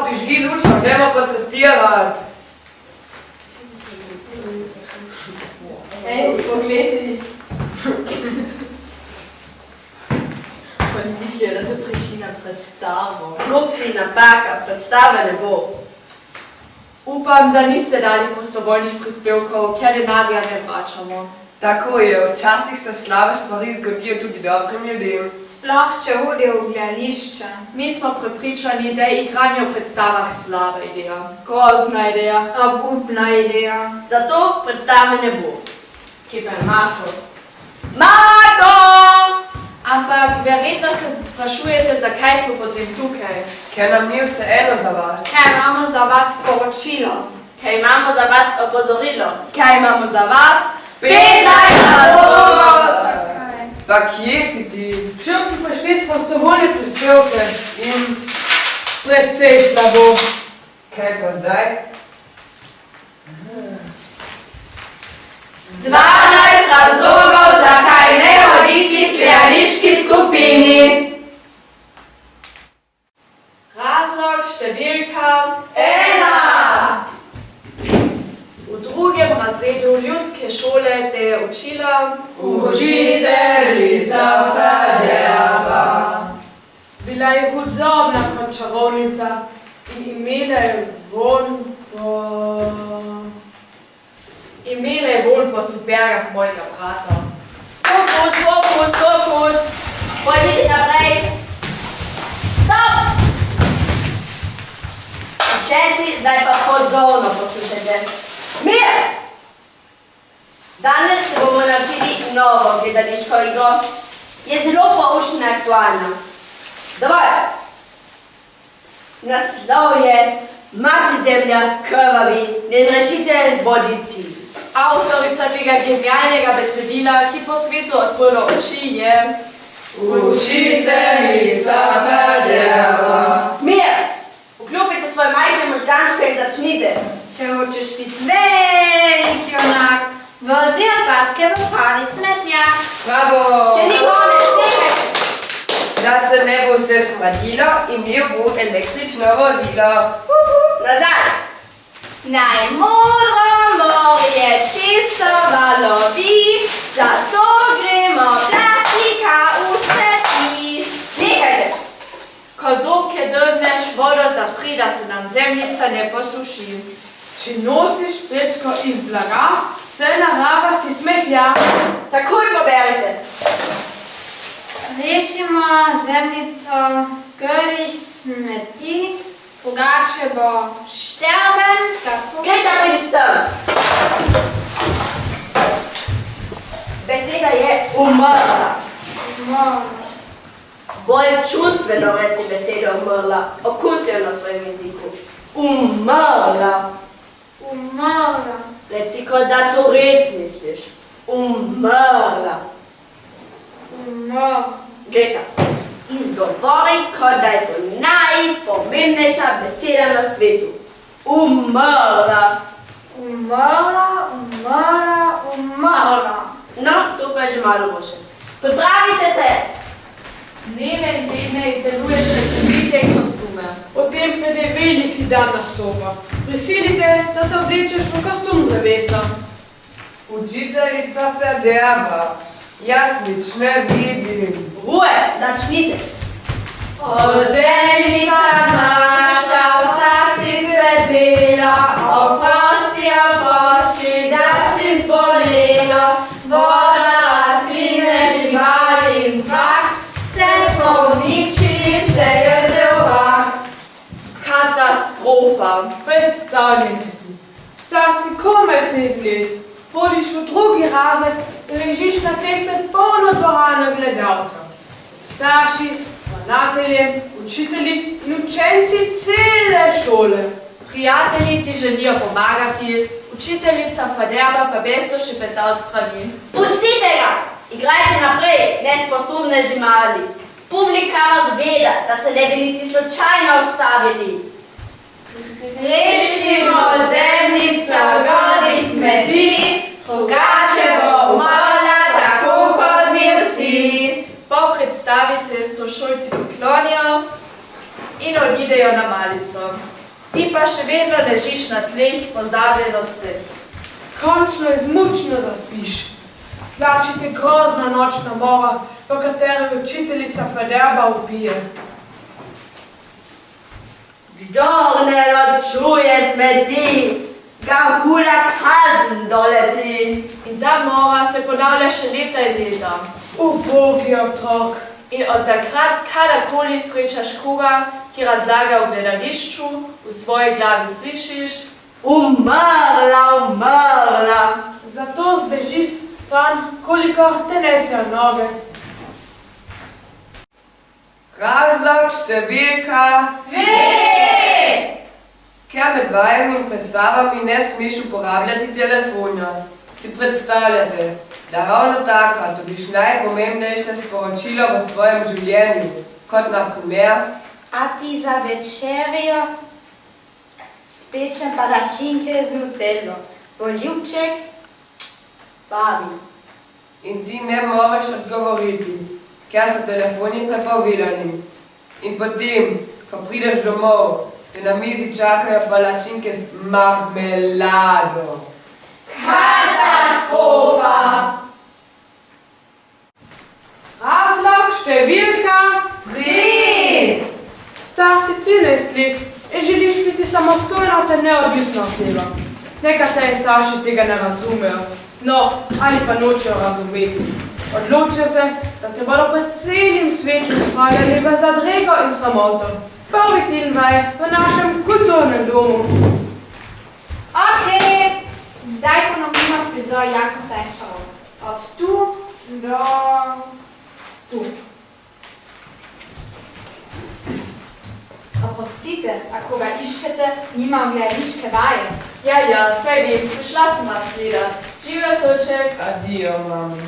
prižgi lučko, gremo protestirati. Ej, pogledi. Oni mislijo, da so prišli na predstavo. Klopci, napaka, predstave ne bo. Upam, da niste dali prostovoljnih prispevkov, ker denarja ne vračamo. Tako je, včasih se slabe stvari zgodijo tudi dobrim ljudem. Sploh, če hodijo v gledališče. Mi smo prepričani, da je igranje v predstavah slaba ideja. Grozna ideja, obupna ideja. Zato predstave ne bo. Kje pa je Marko? Marko! Ampak verjetno se sprašujete, zakaj smo potem tukaj. Ker nam ni vseeno za vas. Kaj imamo za vas sporočilo? Kaj imamo za vas opozorilo? Kaj imamo za vas? 15 razlogov! Pa kje si ti? Šel sem prešteti prostovoljne prispevke in precej slabo. Kaj pa zdaj? 12 razlogov, zakaj ne hoditi v gledališki skupini. Razlog številka 1. V drugem razredu ljudske šole te je učila Učiteljica Faderba. Bila je hudobna kot čarovnica in imela je vonj po supergah mojega brata. Fokus! Pojdite naprej! Stop! Učenci, zdaj pa pozorno poslušajte. Mir! Danes se bomo naučili novo gledališko igro. Je zelo poučna in aktualna. Dovolj! Naslov je Mati zemlja, krvavi, njen rešitelj bodi ti. Avtorica tega genialnega besedila, ki po svetu odprlo oči, je Učiteljica Faderba. Mir! Vklopite svoje majhne možgančke in začnite. Če hočeš biti velik junak, vozi odpadke v pravi smetnjak. Bravo! Še ni konec, nekaj! Da se ne bo vse smradilo, imel bo električno vozilo. Nazaj! Naj modro morje čisto valovi, zato gremo plastika v smeti. Nehajte! ko zobke drgneš, vodo zapri, da se nam zemljica ne posuši. Če nosiš vrečko iz blaga, se narava ti smetlja. Takoj poberite! Rešimo zemljico grlih smeti, drugače bo šterben, tako... Kaj da pridi sem? Beseda je umrla. Bolj čustveno reci besedo umrla. Okusijo na svojem jeziku. Umrla. Umrla. Reci, kot da to res misliš. Umrla. Umrla. Greta, izgovori, kot da je to najpomembnejša beseda na svetu. Umrla. Umrla, umrla, umrla. No, to pa je že malo boljše. Pripravite se! Dneve in tedne izdeluješ rekvizite in kostume. Potem pride veliki dan nastopa. Prisilite, da se oblečeš v kostum drevesa. Učiteljica Faderba, jaz nič ne vidim. Ruje, začnite! Zemljica naša, vsa si cvetela, oprosti, oprosti, da si zbolela. Voda, rastline, živali in zrak, vse smo uničili, vse je vzel vrak. Katastrofa. Predstavljajte si, star si komaj 7 let, hodiš v drugi razred in ležiš na tleh med polno dvorano gledalcev. Starši, ravnatelji, učitelji in učenci cele šole. Prijatelji ti želijo pomagati, učiteljica Faderba pa beso šepeta od strani. Pustite ga! Igrajte naprej, nesposobne žimali. Publika vas gleda, da se ne bi niti slučajno ustavili. Rešimo zemljico grlih smeti, drugače bo umrla, tako kot mi vsi. Po predstavi se sošolci poklonijo in odidejo na malico. Ti pa še vedno ležiš na tleh, pozabljen od vseh. Končno izmučno zaspiš. Tlači te grozna nočna mora, v kateri učiteljica Faderba vpije. Kdor ne ločuje smeti, ga huda kazen doleti. In ta mora se ponavlja še leta in leta. Ubogi otrok. In od takrat kadarkoli srečaš koga, ki razlaga v gledališču, v svoji glavi slišiš: Umrla, umrla. Zato zbežiš stran, kolikor te nesejo noge. Razlog številka 2. Ker med vajami in predstavami ne smeš uporabljati telefona. Si predstavljate, da ravno takrat dobiš najpomembnejše sporočilo v svojem življenju, kot na primer: A ti za večerjo spečem palačinke z nutello. Poljubček, babi. In ti ne moreš odgovoriti, ker so telefoni prepovedani. In potem, ko prideš domov, te na mizi čakajo palačinke z marmelado. Katastrofa! Razlog številka 3. Star si 13 let in želiš biti samostojna ter neodvisna oseba. Nekateri starši tega ne razumejo, no, ali pa nočejo razumeti. Odločijo se, da te bodo pred celim svetom spravljali v zadrego in sramoto. Prvi teden vaj v našem kulturnem domu. Ok, zdaj ponovimo prizor Jakota in Charlotte. Od tu do tu. Oprostite, ako ga iščete, nimam gledališke vaje. Ja, saj vem, prišla sem vas gledat. Živijo, soček. Adijo, mami.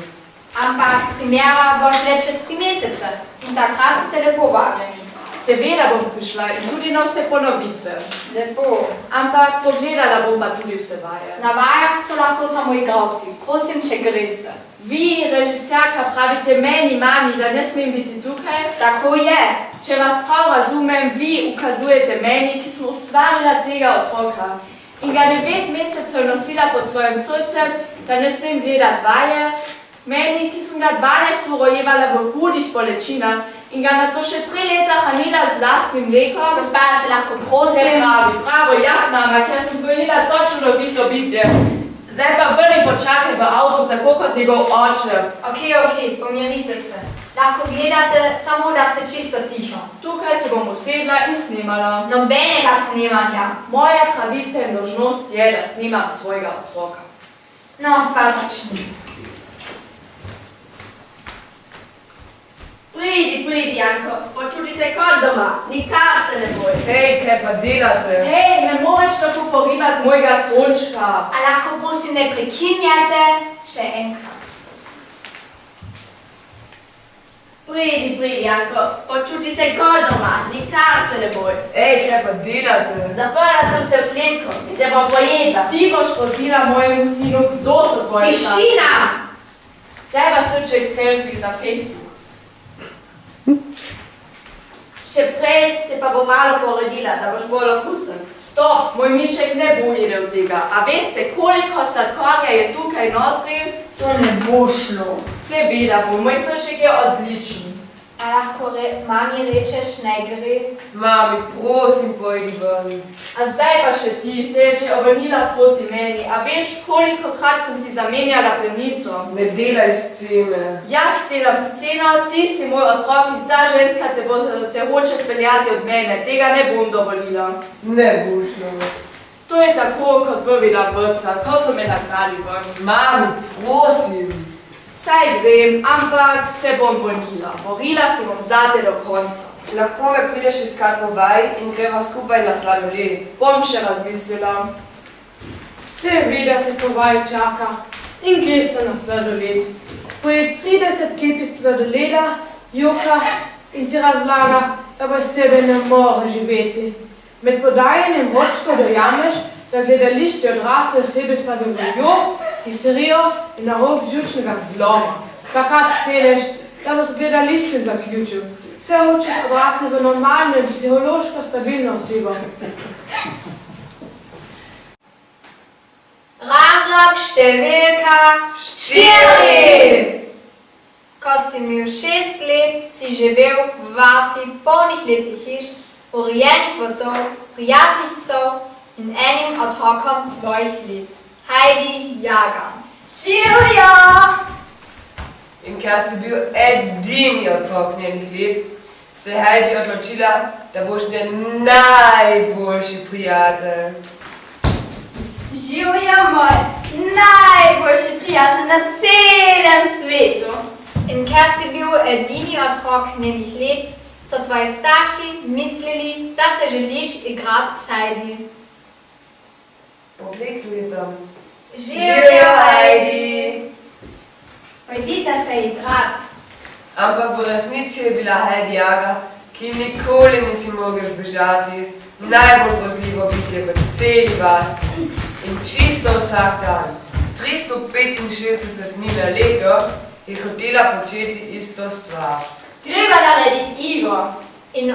Ampak primera boš le čez 3 mesece in takrat ste lepo vabljeni. Seveda bom prišla in tudi na vse ponovitve. Lepo. Ampak pogledala bom pa tudi vse vaje. Na vajah so lahko samo igralci. Prosim, če greste. Vi, režiserka, pravite meni, mami, da ne smem biti tukaj? Tako je. Če vas prav razumem, vi ukazujete meni, ki smo ustvarila tega otroka in ga 9 mesecev nosila pod svojim srcem, da ne smem gledati vaje. Meni, ki sem ga 12 ur rojevala v hudih bolečinah in ga nato še 3 leta hranila z lastnim mlekom. Gospa, se lahko Vse prosim. pravi, jaz, mama, ker sem vzgojila to čudovito bitje. Zdaj pa vrni počakaj v avtu, tako kot njegov oče. Ok, pomirite se. Lahko gledate, samo da ste čisto tiho. Tukaj se bom usedla in snimala. Nobenega snemanja. Moja pravica in dolžnost je, da snimam svojega otroka. No, pa začni. Pridi, Janko, počuti se kot doma, nikar se ne boj. Hej, kaj pa delate? Hej, ne moreš tako porivati mojega sončka. A lahko prosim ne prekinjate? Še enkrat. Pridi, Janko, počuti se kot doma, nikar se ne boj. Hej, kaj pa delate? Zaprla sem te v kletko, ki te bom pojedla. Ti boš pozila mojemu sinu, kdo so tvoji Tišina! Daj pa srček selfie za Facebook. Še prej te pa bom malo poredila, da boš bolj okusen. Stop, moj mišek ne bo jedel tega. A veste, koliko sladkorja je tukaj notri? To ne bo šlo. Seveda bo, moj srček je odličen. A lahko mami rečeš, ne gre? Mami, prosim, pojdi ven. A zdaj pa še ti, te je že obrnila proti meni. A veš, koliko krat sem ti zamenjala plenico? Ne delaj scene. Jaz delam sceno, ti si moj otrok in ta ženska te hoče speljati od mene. Tega ne bom dovolila. Ne bo šlo. To je tako kot prvila vrca, ko so me nagnali ven. Mami, prosim. Saj grem, ampak se bom borila. Borila se bom zate do konca. Lahko me prideš iskat po vaj in greva skupaj na sladoled. Bom še razmislila. Seveda te po vaji čaka in greste na sladoled. Poje 30 kepic sladoleda, joka in ti razlaga, da brez tebe ne more živeti. Med podajanjem vočko dojameš, da gledališče odrasle osebe spadajo v jok, histerijo in na rob žučnega zloma. Takrat steneš, da bo s gledališčem zaključil. Vse hočeš odrasti v normalno in psihološko stabilno osebo. Razlog številka 4. Ko si imel 6 let, si živel v vasi polnih lepih hiš, urejenih vrtov, prijaznih psov in enim otrokom tvojih let. Heidi Jager. Živijo! In ker si bil edini otrok njenih let, se je Heidi odločila, da boš njen najboljši prijatelj. Živijo moj najboljši prijatelj na celem svetu. In ker si bil edini otrok njenih let, so tvoji starši mislili, da se želiš igrati s Heidi. Poglej, tu je tam. Živijo, Heidi! Pojdite se igrati. Ampak v resnici je bila Heidi Jager, ki nikoli nisi mogel zbežati, najbolj grozljivo bitje v celi vasi. In čisto vsak dan, 365 dni na leto, je hotela početi isto stvar. Treba narediti igro. In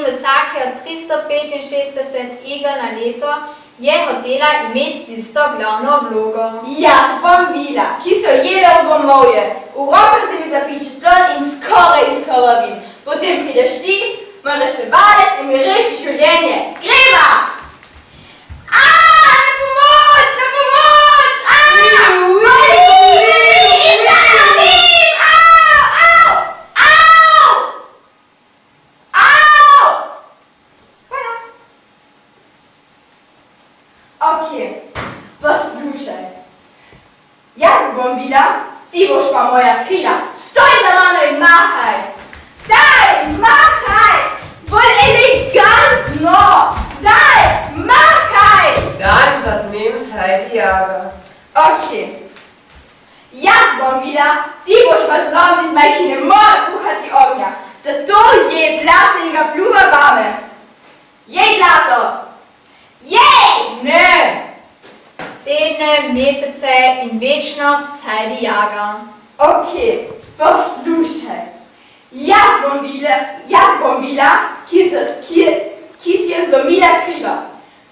vsake od 365 iger na leto je hotela imeti isto glavno vlogo. Jaz bom bila, ki so jele v gomovje. V roko se mi zapiče ton in skoraj izkrvavim. Potem prideš ti, moj reševalec in mi reši življenje. Greva! Na pomoč! Na pomoč! Izdalim! Okej, poslušaj. Jaz bom bila, ti boš pa moja krila. Stoj za mano in mahaj. Daj, mahaj! Bolj elegantno! Daj, mahaj! Dan za dnem s Heidi Jager. Okej. Jaz bom bila, ti boš pa zlomni zmaj, ki ne more puhati ognja. Zato je blato in ga pljuva vame. Jej blato! Jej! Ne! Tedne, mesece in večnost s Heidi Jager. Okej, poslušaj. Jaz bom bila, ki si je zlomila krilo.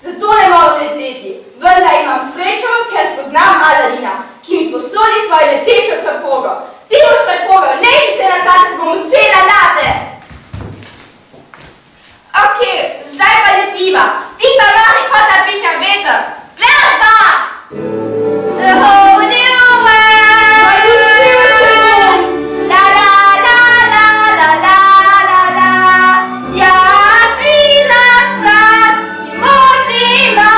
Zato ne moram leteti. Vendar imam srečo, ker spoznam Aladina, ki mi posodi svojo letečo preprogo. Ti boš preprogo, leži se na tla, se bom usela nate. Okej, zdaj pa letiva. Ti pa mali kot da piša veter. Glasba! The whole new world! La la la la la la la la. Jaz videla sem, ki moč ima,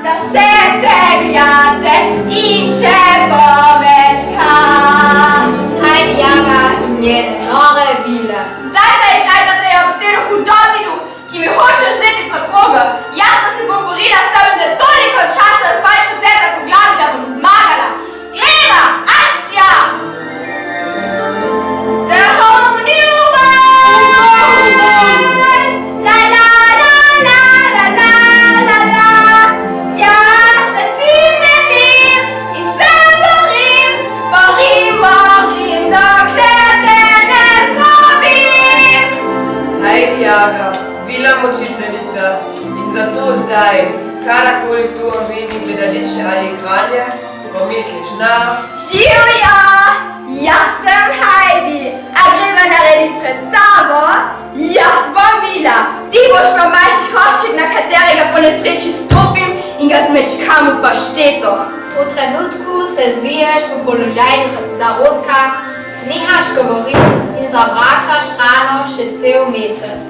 da vse stegljate in še pomečka. Heidi Jager in njene nore vile. Zdaj pa je kaj, da te je obsedel hudobinu, ki mi hoče vzeti preprogo. Jaz pa se bom borila s tebem, da toliko časa zbaš do tebe po glavi, da bom zmagala. Greva, akcija! The whole new world! La la la la la la la la. Jaz se ti ne vim in se borim, morim, dokler te ne zlomim. Heidi Jager, bila močiteljica in zato zdaj, karakoli tu omeni gledališče ali igranje, pomisliš na... Živjo! Jaz sem Heidi, a greva narediti predstavo? Jaz bom bila, ti boš pa majhni hrošček, na katerega po nesreči stopim in ga zmečkam v pašteto. V trenutku se zviješ v položajnih zarodkah, nehaš govoriti in zavračaš rano še cel mesec.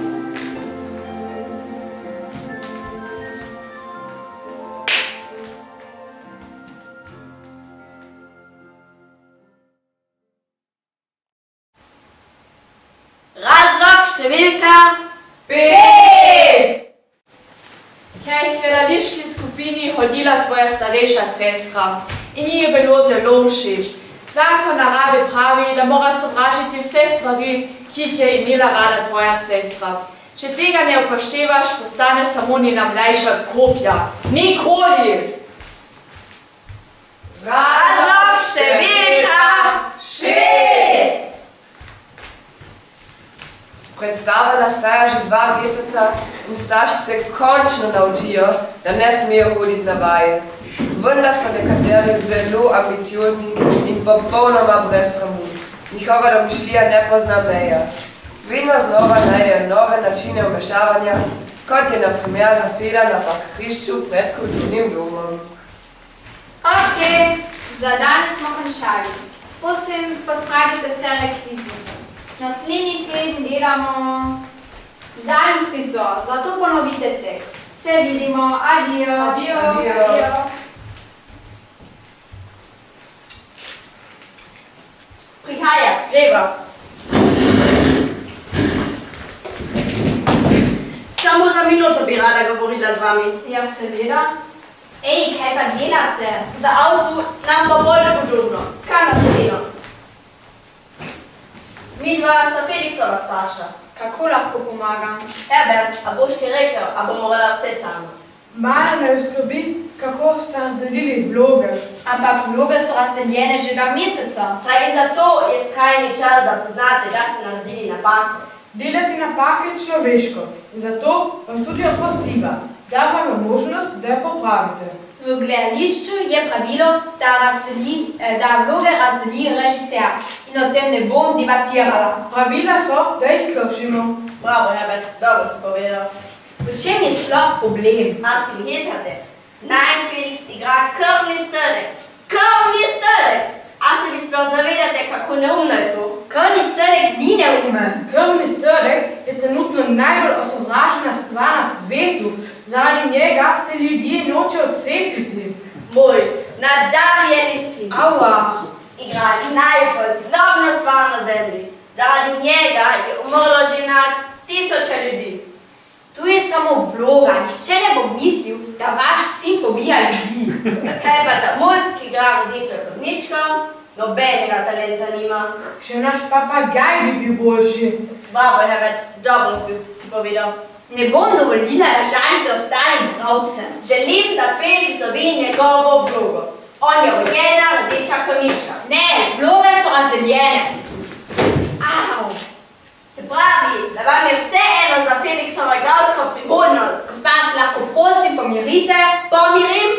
Razlog številka 5! Ker je v gledališki skupini hodila tvoja starejša sestra in ji je bilo zelo všeč. Zakon narave pravi, da moraš sovražiti vse stvari, ki jih je imela rada tvoja sestra. Če tega ne upoštevaš, postaneš samo njena mlajša kopija. Nikoli! Razlog številka 6! Predstava nastaja že 2 meseca in starši se končno naučijo, da ne smejo hoditi na vaje. Vendar so nekateri zelo ambiciozni in popolnoma brez sramu. Njihova domišljija ne pozna meja. Vedno znova najdejo nove načine vmešavanja, kot je na primer zaseda na parkirišču pred kulturnim domom. Ok, za danes smo končali. Prosim, pospravite se rekvizite. Naslednji teden delamo zadnji prizor, zato ponovite tekst. Se vidimo, adijo. Adijo. Prihaja, greva. Samo za minuto bi rada govorila z vami. Ja, seveda. Ej, kaj pa delate? V avtu nam pa bolj podobno. Kaj nas delo? Midva so Felixova starša. Kako lahko pomagam? Herbert, a boš ti rekel, a bom morala vse sama. Malo me skrbi, kako ste razdelili vloge. Ampak vloge so razdeljene že 2 meseca. Saj in zato je skrajni čas, da poznate, da ste naredili napako. Delati napake je človeško in zato vam tudi oprostiva. Da vam je možnost, da jo popravite. V gledališču je pravilo, da vloge razdeli režiser in o tem ne bom debatirala. Pravila so, da jih kršimo. Bravo, Herbert, dobro si povedal. V čem je sploh problem? A si mi hecate? Naj Felix igra krvni strdek. Krvni strdek! A se vi sploh zavedate, kako neumno je to? Krvni strdek ni neumen. Krvni strdek je trenutno najbolj osovražena stvar na svetu. Zaradi njega se ljudje nočejo odcepiti. Moj nadarjeni sin. Aua! Igra najbolj zlobna stvar na zemlji. Zaradi njega je umrlo že na 1000 ljudi. Tu je samo vloga, nihče ne bo mislil, da vaš sin pobija ljudi. Kaj pa ta mulc, ki igra rdečo konjičko, nobenega talenta nima. Še naš papagaj bi bil boljši. Bravo, Herbert, dobro bi si povedal. Ne bom dovolila, da žalite ostali igralce. Želim, da Felix dobi njegovo vlogo. On je ujena rdeča konjička. Ne, vloge so razdeljene. Au! Se pravi, da vam je vse eno za Felixovo igralsko prihodnost. Gospa, se lahko prosim pomirite? Pomirim,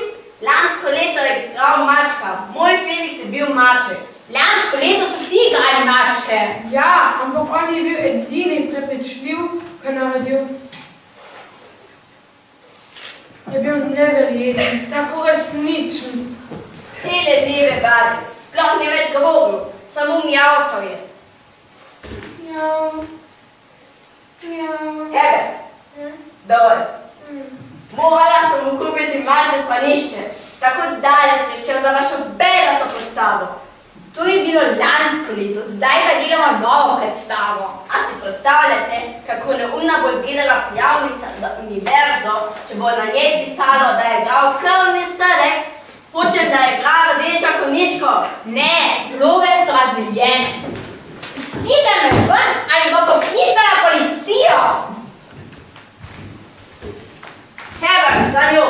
lansko leto je igral mačka. Moj Felix je bil maček. Lansko leto so vsi igrali mačke. Ja, ampak on je bil edini prepričljiv, kaj naredil. Je bil neverjeten, tako resničen. Cele dneve bari, sploh ne več govoril, samo mjavkal je. Mjav. Mjav. Herbert, dovolj. Morala sem mu kupiti manjše spanišče, tako daleč je šel za vašo belasto predstavo. To je bilo lansko leto, zdaj pa delamo novo predstavo. A si predstavljate, kako neumna bo izgledala prijavnica za univerzo, če bo na njej pisalo, da je igral krvni strdek? Hočem, da je igral rdečo konjičko. Ne, vloge so razdeljene. Spustite me ven, ali bo poklicala policijo. Herbert, za njo.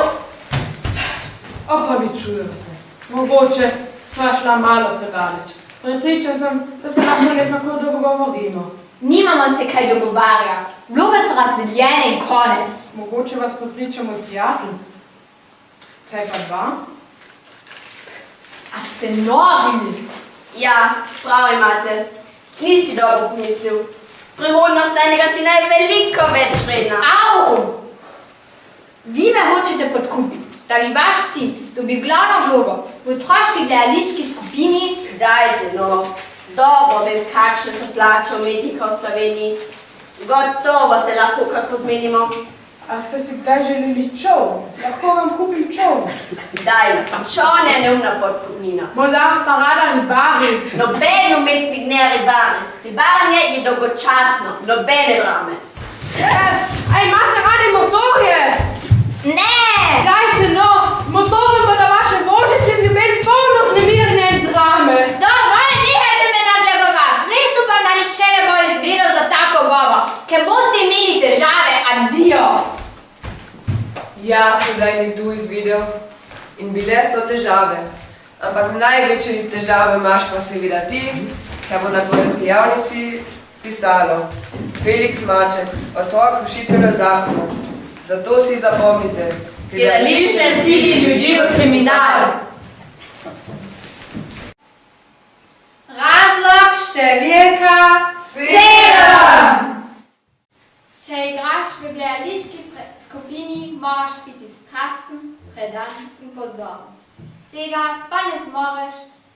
Opravičujem se. Mogoče sva šla malo predaleč. Prepričan sem, da se lahko nekako dogovorimo. Nimamo se kaj dogovarjati. Vloge so razdeljene in konec. Mogoče vas prepriča moj prijatelj. Kaj pa dva? A ste nori? Ja, prav imate. Nisi dobro pomislil. Prihodnost enega sina je veliko več vredna. Au! Vi me hočete podkupiti, da bi vaš sin dobil glavno vlogo v otroški gledališki skupini. Dajte no, dobro vem, kakšne so plače umetnikov v Sloveniji. Gotovo se lahko kako zmenimo. A ste si kdaj želeli čov? Lahko vam kupim čov. Daj, čovn je neumna podkupnina. Morda pa rada ribari. Noben umetnik ne ribari. Ribaranje je dolgočasno, nobene drame. A imate radi motorje? Ne! Dajte no, z motorom pa na vaše božice izgubili polno vznemirjenja in drame. Dovolj, nehajte me nadlegovati. Res upam, da nihče ne bo izvedel za tako govor, ker boste imeli težave. Adijo! Ja, sedaj nekdo izvedel in bile so težave. Ampak največje težave imaš pa seveda ti, ker bo na tvoji prijavnici Pisalo. Felix Maček, otrok kršitelja zakona. Zato si zapomnite. Gledališče sili ljudi v kriminal. Razlog številka 7. Če igraš v gledališki skupini, moraš biti strasten, predan in pozoren. Tega pa ne zmoreš,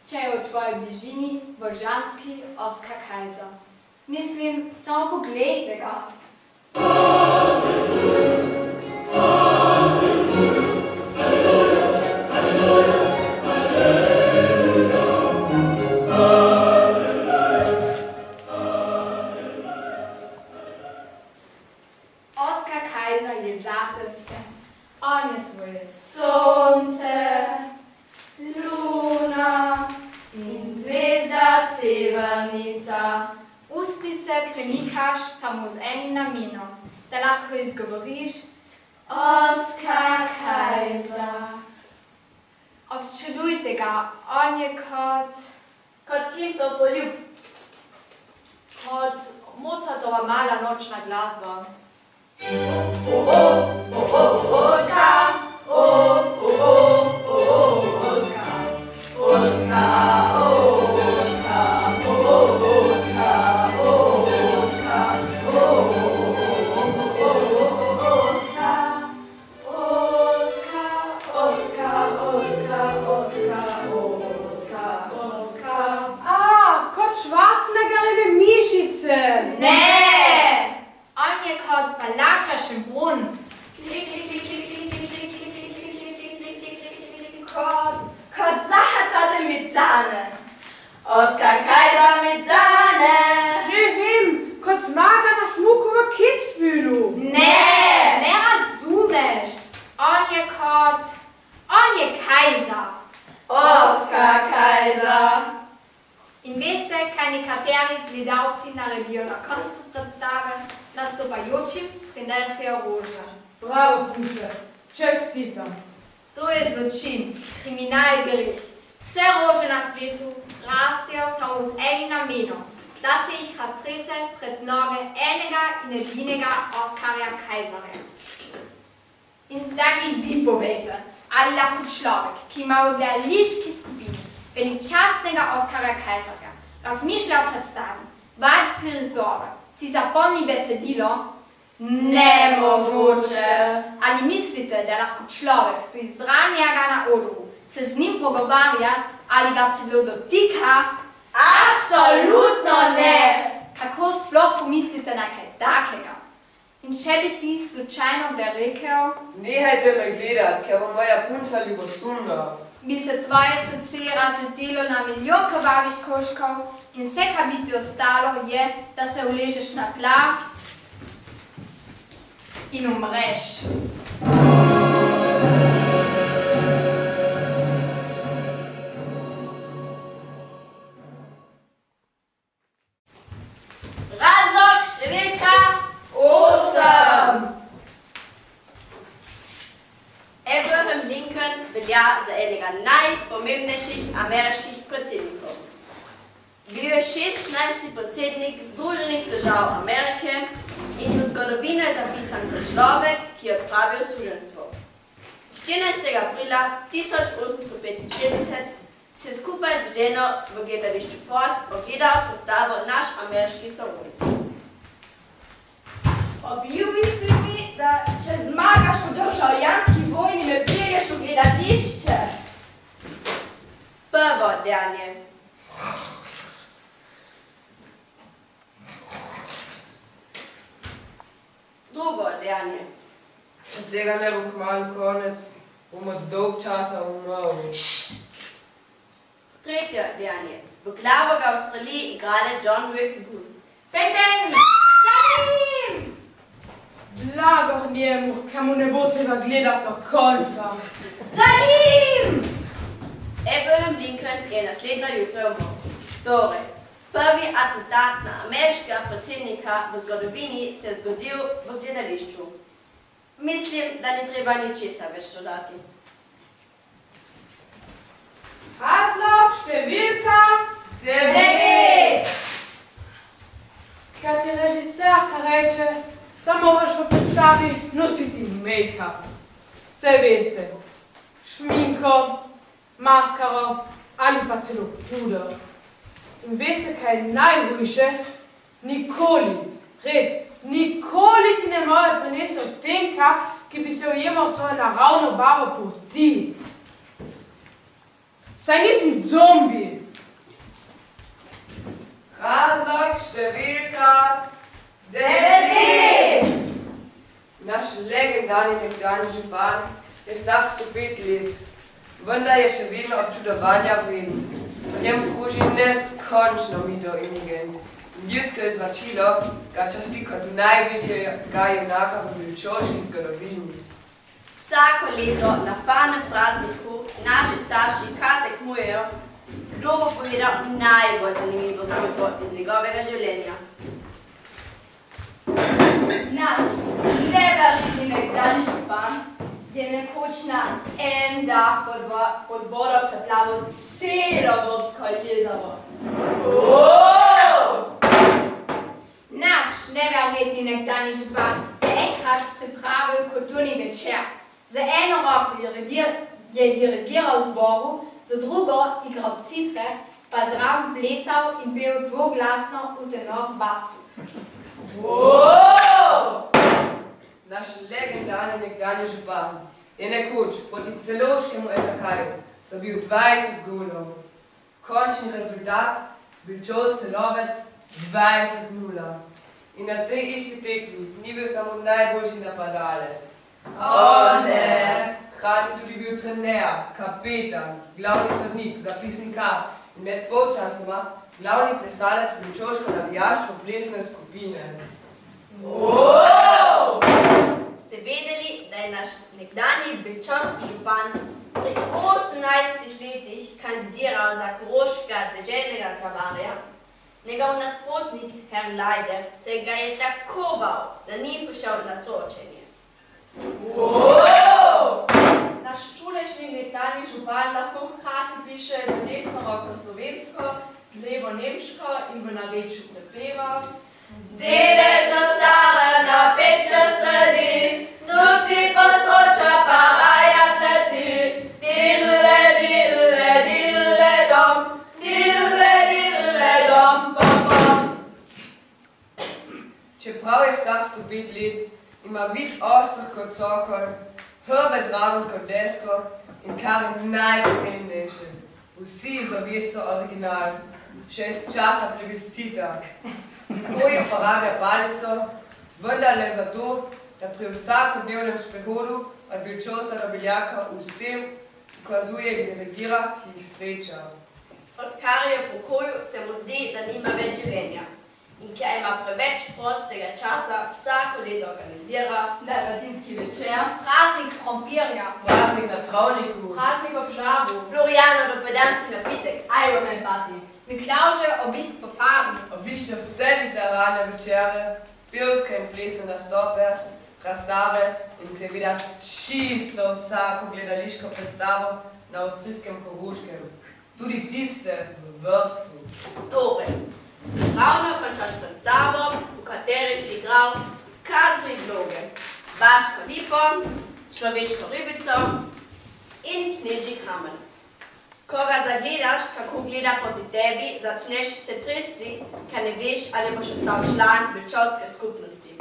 če je v tvoji bližini božanski Oskar Kajzer. Mislim, samo poglejte ga. Oskar Kajzer je zate vse. On je tvoje Sonce, luna in zvezda severnica. Ustnice premikaš samo z enim namenom, da lahko izgovoriš Oskar Kajzer. Občudujte ga, on je Kot Kirtov poljub. Kot Mozartova mala nočna glasba. Oskar, Oskar, Kot Schwarzeneggerjeve mišice. Ne! On je kot palača Šembrun. Kot Zahata mit Sahne. Oskar Kajzer mit Sahne. Že vem, kot zmaga na smuku v Kitzbühelu. Ne razumeš. On je Kajzer. Oskar Kajzer. In veste, kaj nekateri gledalci naredijo na koncu predstave? Nastopajočim prinesejo rože. Bravo, punce. Čestitam. To je zločin, kriminal, greh. Vse rože na svetu rastejo samo z enim namenom, da se jih raztrese pred noge enega in edinega Oskarja Kajzerja. In zdaj mi vi povejte, ali lahko človek, ki ima v gledališki skupini veličastnega Oskarja Kajzerja, razmišlja o predstavi, vadi prizore, si zapomni besedilo? Nemogoče. Ali mislite, da lahko človek stoji zraven njega na odru, se z njim pogovarja ali ga celo dotika? Absolutno ne. Kako sploh pomislite na kaj takega? In če bi ti slučajno kdaj rekel, Nehajte me gledat, ker bo moja punca ljubosumna. bi se tvoje srce razletelo na milijon krvavih koškov in vse, kar bi ti ostalo, je, da se uležeš na tla in umreš. Razlog številka 8. Abraham Lincoln velja za enega najpomembnejših ameriških predsednikov. Bil je 16. predsednik Združenih držav Amerike in v zgodovino je zapisan kot človek, ki je odpravil suženjstvo. 14. aprila 1865 se skupaj z ženo v gledališču Ford ogledal predstavo Naš ameriški sorodnik. Obljubi si mi, da če zmagaš v državljanski vojni, me pelješ v gledališče. Prvo dejanje. Drugo dejanje. Od tega ne bo kmalu konec, bomo dolg časa umrli. Tretje dejanje. V glavo ga v Avstraliji igrale John Wilkes Booth. Bang, bang! Blago njemu, ker mu ne bo treba gledati do konca. Za njim! Abraham Lincoln je naslednjo jutro umrl. Torej, prvi atentat na ameriškega predsednika v zgodovini se je zgodil v gledališču. Mislim, da ni treba ničesar več dodati. Razlog številka 9. kad ti režiserka reče, da moraš v predstavi nositi make-up. Vse veste, šminko, maskaro ali pa celo puder. In veste, kaj je najhujše? Nikoli, res, nikoli ti ne more prinesel odtenka, ki bi se ujemal svojo naravno barvo kot ti. Saj nisem zombi. Razlog številka 10. Naš legendarni nekdanji župan je star 105 let, vendar je še vedno občudovanja vreden. V njem kruži neskončno mito in legend. Ljudsko izvačilo ga časti kot največjega junaka v belčoški zgodovini. Vsako leto na fanem prazniku naši starši kar tekmujejo, kdo bo povedal najbolj zanimivo zgodbo iz njegovega življenja. Naš neverjetni nekdanji župan je nekoč na en dah pod vodo preplavil celo Vrbsko jezero. Naš neverjetni nekdanji župan je enkrat pripravil kulturni večer. Za eno roko je dirigiral zboru, za drugo igral citre, pa zraven plesal in pel dvoglasno v tenor basu. Naš legendarni nekdanji župan je nekoč proti celovškemu SKJ zabil 20 golov. Končni rezultat Belčov Celovec 20:0. In na tej isti tekmi ni bil samo najboljši napadalec. Hkrati tudi bil trener, kapetan, glavni sodnik, zapisnikar in med polčasoma glavni plesalec belčovško-navijaško-plesne skupine. Ste vedeli, da je naš nekdanji belčovski župan pri 18 letih kandidiral za koroškega deželnega glavarja? Njegov nasprotnik, herr Leider, se ga je tako bal, da ni prišel na soočenje. Naš čudežni nekdanji župan lahko hkrati piše z desno roko slovensko, z levo nemško in v narečju prepeva. Dede do stare na peče sedi, drugi posloča pa rajat leti. Didle, didle, didle dom, didle, didle dom, pom, pom. Čeprav je star 105 let, ima vid oster kot cokol, hrbe draven kot desko in kar je najpomembnejše. Vsi zobje so original, še iz časa plebiscita. Nikoli uporablja palico, vendar le zato, da pri vsakodnevnem sprehodu od Belčovca do Beljaka vsem ukazuje in dirigira, ki jih sreča. Odkar je v pokoju, se mu zdi, da nima več življenja. In ker ima preveč prostega časa, vsako leto organizira Dalmatinski večer, praznik krompirja, Praznik na travniku, Praznik ob žabu, Florijanov dopodanski napitek, Ironman party, Miklavže obisk po farmi, obišče vse literarne večere, pevske in plesne nastope, razstave in seveda čisto vsako gledališko predstavo na avstrijskem Koroškem. Tudi tiste v vrtcu. Torej, ravno končaš predstavo, v kateri si igral kar 3 vloge. Vaško lipo, človeško ribico in knežji kamen. Ko ga zagledaš, kako gleda proti tebi, začneš se tresti, ker ne veš, ali boš ostal član belčovske skupnosti.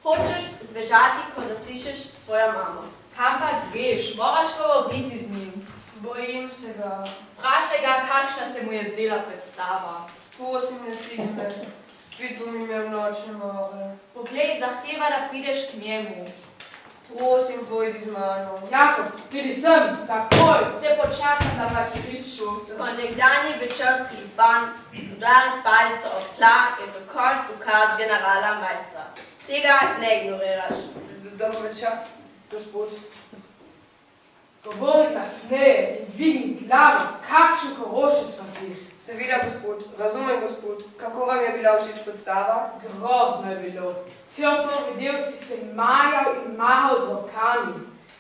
Hočeš zbežati, ko zaslišiš svojo mamo. kam pa greš, moraš govoriti z njim. Bojim se ga. Vprašaj ga, kakšna se mu je zdela predstava. Prosim, ne sikne. Spet bom imel nočne more. Poglej, zahteva, da prideš k njemu. Prosim, pojdi z mano. Jakob, pridi sem, takoj. Te počakam na parkirišču. Ko nekdanji belčevski župan udari s palico ob tla, je takoj ukaz generala Majstra. Tega ne ignoriraš. Dobro večer, gospod. Govori glasneje in dvigni glavo, kakšen korošec pa si. Seveda, gospod. Razumem, gospod. Kako vam je bila všeč predstava? Grozno je bilo. Cel prvi del si se majal in mahal z rokami.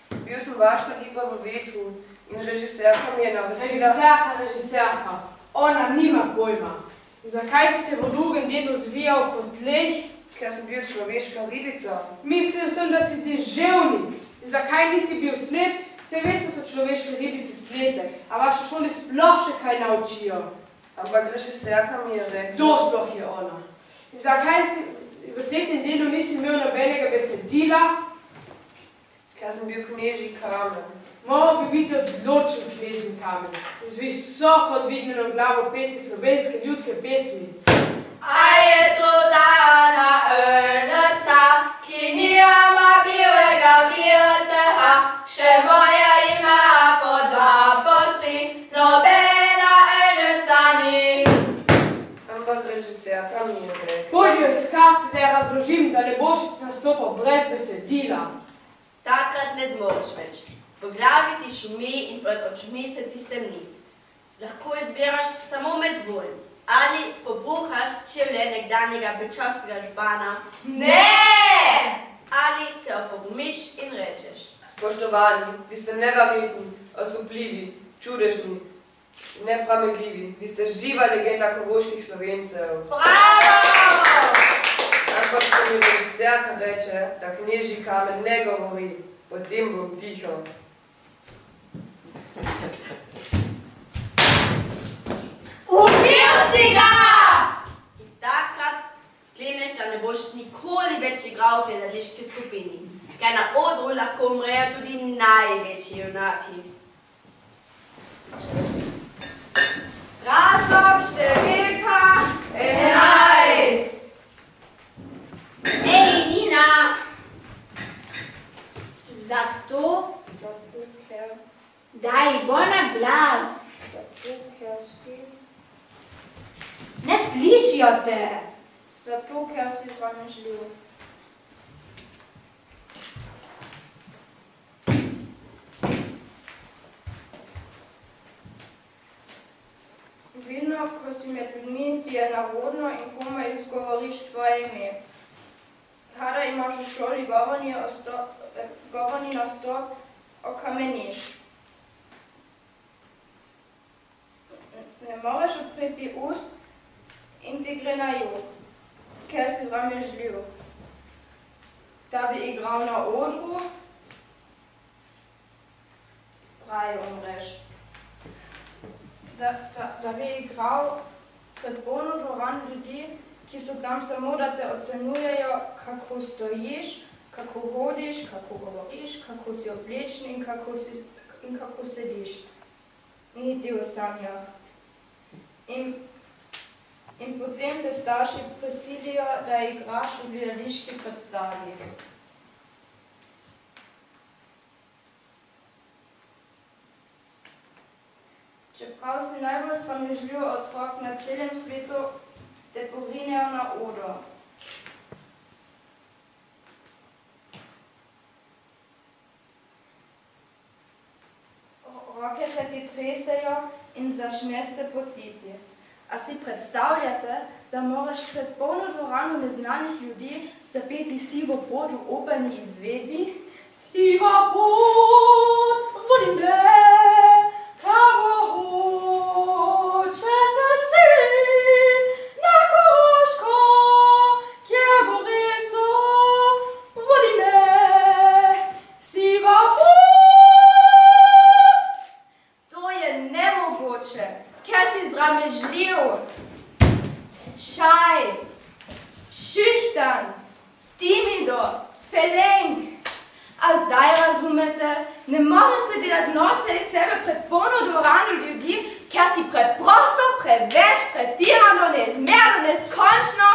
Bil sem vaška lipa v vetru in režiserka mi je naročila... Režiserka. Ona nima pojma. Zakaj si se v drugem delu zvijal po tleh? Ker sem bil človeška ribica. Mislil sem, da si deževnik. Zakaj nisi bil slep? Vse veste, so človeške ribice slepe, a vaše šoli sploh še kaj naučijo. Ampak režiserka mi je rekla. To sploh je ona. In zakaj si v tretjem delu nisi imel nobenega besedila? Ker sem bil knežji kamen. Moral bi biti odločen knežji kamen. Z visoko dvignjeno glavo peti slovenske ljudske pesmi. A je to za ena ölnica, ki nima bilega virteha, še moja ima po dva, po tri, nobena ölnica ni. Ampak režiserka mi je rekla. Pojdi iskati, da je razložim, da ne boš nastopal brez besedila. Takrat ne zmoreš več. V glavi ti šumi in pred očmi se ti stemni. Lahko izbiraš samo med dvojem. Ali pobruhaš čevlje nekdanjega bečarskega župana. Ne! Ali se opogmiš in rečeš. Spoštovani, vi ste neverjetni, osupljivi, čudežni, nepramegljivi. Vi ste živa legenda koroških Slovencev. Bravo! Ampak ko mi režiserka reče, da knežji kamen ne govori, potem bom tiho. Ubil si ga! In takrat skleneš, da ne boš nikoli več igral v gledališki skupini. Ker na odru lahko umrejo tudi največji junaki. Razlog številka 11. Ej, Nina! Zato, ker daj bolj na glas. si, Ne slišijo te. zato ker si sramežljiv. Vedno, ko si med ljudmi, ti je narodno in komaj izgovoriš svoje ime. Kadar imaš v šoli govorni nastop, okameniš. Ne moreš odpreti ust in ti gre na jug, ker si sramežljiv. Da bi igral na odru, raje umreš. Da bi igral pred polno dvorano ljudi, ki so tam samo, da te ocenjujejo, kako stojiš, kako hodiš, kako govoriš, kako si oblečen in kako sediš. Niti v sanjah. In potem te starši prisilijo, da igraš v gledališki predstavi. Čeprav si najbolj sramežljiv otrok na celem svetu, te pogrinejo na odro. Roke se ti tresejo in začneš se potiti. A si predstavljate, da moraš pred polno dvorano neznanih ljudi zapeti Sivo pot v operni izvedbi? Siva pot, vodi me, kamo hoče srce, na Koroško, kjer gori so, vodi me, siva pot. To je nemogoče, ker si sramežljiv, šaj, šihtan, timido, felenk. A zdaj razumete, ne morem se delati norce iz sebe pred polno dvorano ljudi, ker si preprosto, preveč, pretirano, neizmerno, neskončno.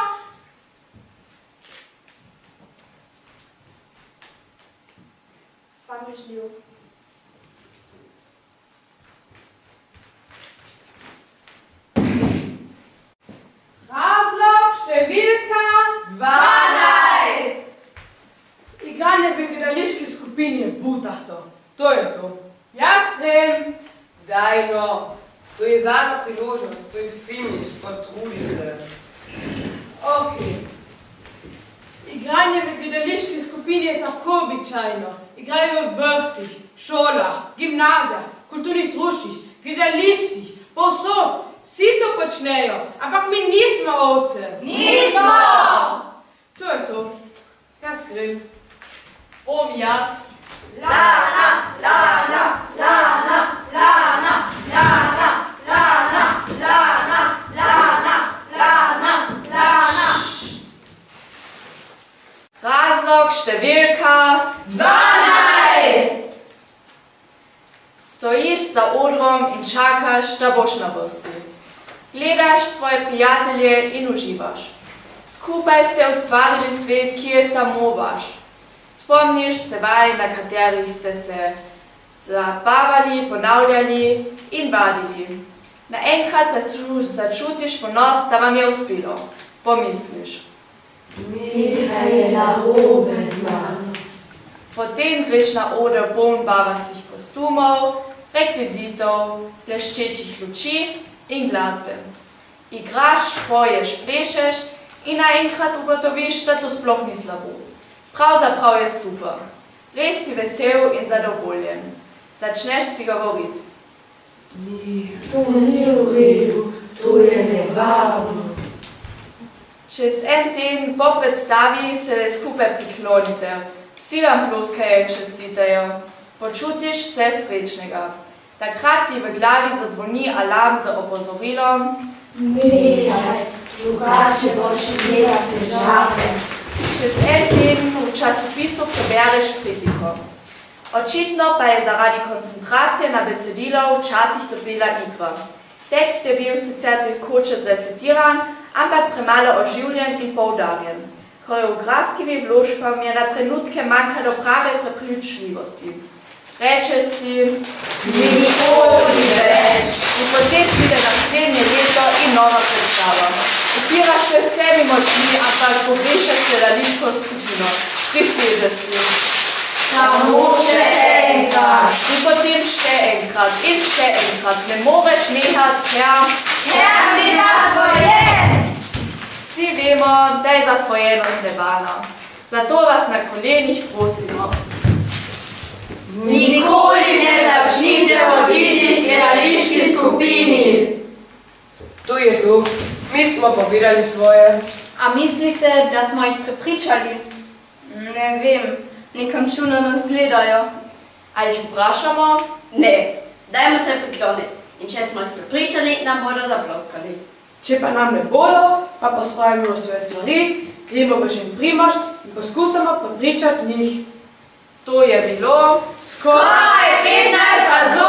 Sramežljiv. Razlog številka 12. Igranje v gledališki skupini je butasto. To je to. Jaz grem. Daj no, to je zadnja priložnost, to je finiš, potrudi se. Ok. Igranje v gledališki skupini je tako običajno. Igrajo v vrtcih, šolah, gimnazijah, kulturnih društvih, gledališčih, povsod. vsi to počnejo, ampak mi nismo ovce. Nismo! To je to. Jaz grem. Bom jaz. Lana, Lana, Lana, Lana, Lana, Lana, Lana, Lana, Lana, Lana. Razlog številka 12! Stojiš za odrom in čakaš, da boš na vrsti. Gledaš svoje prijatelje in uživaš. Skupaj ste ustvarili svet, ki je samo vaš. Spomniš se vaj, na katerih ste se zabavali, ponavljali in vadili. Naenkrat začutiš ponos, da vam je uspelo. Pomisliš. Nekaj je narobe z mano. Potem greš na oder poln barvastih kostumov, rekvizitov, bleščečih luči in glasbe. Igraš, poješ, plešeš in naenkrat ugotoviš, da to sploh ni slabo. Pravzaprav je super. Res si vesel in zadovoljen. Začneš si govoriti. To ni v redu, to je nevarno. Čez en teden po predstavi se skupaj priklonite. Vsi vam ploskajo in čestitajo. Počutiš se srečnega. Takrat ti v glavi zazvoni alarm z opozorilom. Nehaj, drugače boš imela težave. Čez en teden v časopisu prebereš kritiko. Očitno pa je zaradi koncentracije na besedilo včasih trpela igra. Tekst je bil sicer tekoče zrecitiran, ampak premalo oživljen in poudarjen. Koreografskimi vložkami je na trenutke manjkalo prave prepričljivosti. Reče si, nikoli več. In potem pride naslednje leto in nova predstava. Upiraš se vsemi močmi, ampak pogrešaš gledališko skupino. Prisežeš si. Samo še enkrat. In potem še enkrat in še enkrat. Ne moreš nehati, Ker si zasvojen. Vsi vemo, da je zasvojenost nevarna. Zato vas na kolenih prosimo. Nikoli ne začnite voditi gledališki skupini. Tu je tu. Mi smo pobirali svoje. A mislite, da smo jih prepričali? Ne vem, nekam čudno nas gledajo. Ali jih vprašamo? Ne, dajmo se prikloniti. In če smo jih prepričali, nam bodo zaploskali. Če pa nam ne bodo, pa pospravimo svoje stvari, gremo v Primož in poskusimo prepričati njih. To je bilo Skoraj 15 razumov.